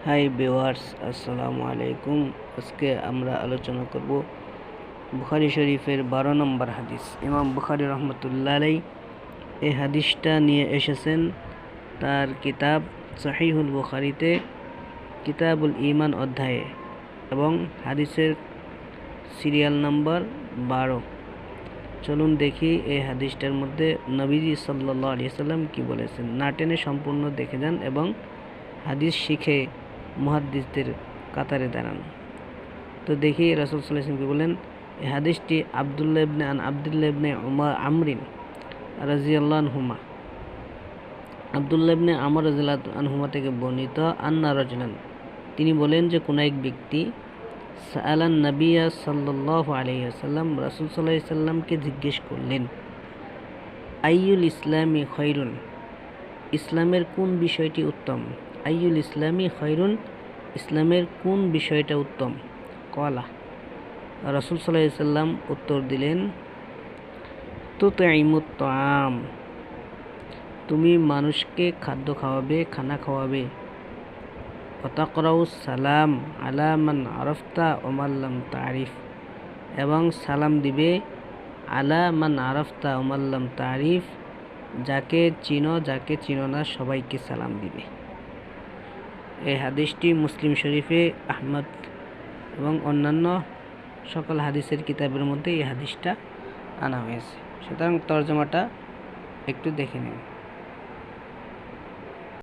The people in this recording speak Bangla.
হাই ভিউয়ার্স, আসসালামু আলাইকুম। আজকে আমরা আলোচনা করব বুখারী শরীফের 12 নম্বর হাদিস। ইমাম বুখারী রহমতুল্লাহ আলাইহি এই হাদিসটা নিয়ে এসেছেন তার কিতাব সহিহুল বুখারীতে কিতাবুল ঈমান অধ্যায়ে এবং হাদিসের সিরিয়াল নাম্বার 12। চলুন দেখি এই হাদিসটার মধ্যে নবীজি সাল্লাল্লাহু আলাইহি সাল্লাম কি বলেছেন। না টেনে সম্পূর্ণ দেখে যান এবং হাদিস শিখে মুহাদ্দিসদের কাতারে দাঁড়ান। তো দেখি রাসূল সাল্লাল্লাহু আলাইহি ওয়াসাল্লাম কি বলেন। এই হাদিসটি আব্দুল্লাহ ইবনে আমরিন রাদিয়াল্লাহু আনহুমা আনহুমা থেকে বর্ণিত। আন্না রাজুলান, তিনি বলেন যে কোন এক ব্যক্তি সাআলান নবিয়্যা সাল্লাল্লাহু আলাইহি ওয়াসাল্লাম, রাসূল সাল্লাল্লাহু আলাইহি সাল্লামকে জিজ্ঞেস করলেন, আইয়ুল ইসলামি খৈরুন, ইসলামের কোন বিষয়টি উত্তম। আইয়ুল ইসলামি খৈরুন, ইসলামের কোন বিষয়টা উত্তম। কলা, রাসূল সাল্লাল্লাহু আলাইহি সাল্লাম উত্তর দিলেন, তুতঈমুত তাআম, তুমি মানুষকে খাদ্য খাওয়াবে, খানা খাওয়াবে। ওয়া তাকরাউস সালাম আলা মান আরাফতা ওয়া মান লাম তারিফ, এবং সালাম দিবে আলা মান আরাফতা ওয়া মান লাম তারিফ, যাকে চিনো যাকে চিনো না সবাইকে সালাম দিবে। এই হাদিসটি মুসলিম শরীফে, আহমদ এবং অন্যান্য সকল হাদিসের কিতাবের মধ্যে এই হাদিসটা আনা হয়েছে। সুতরাং তরজমাটা একটু দেখে নিন।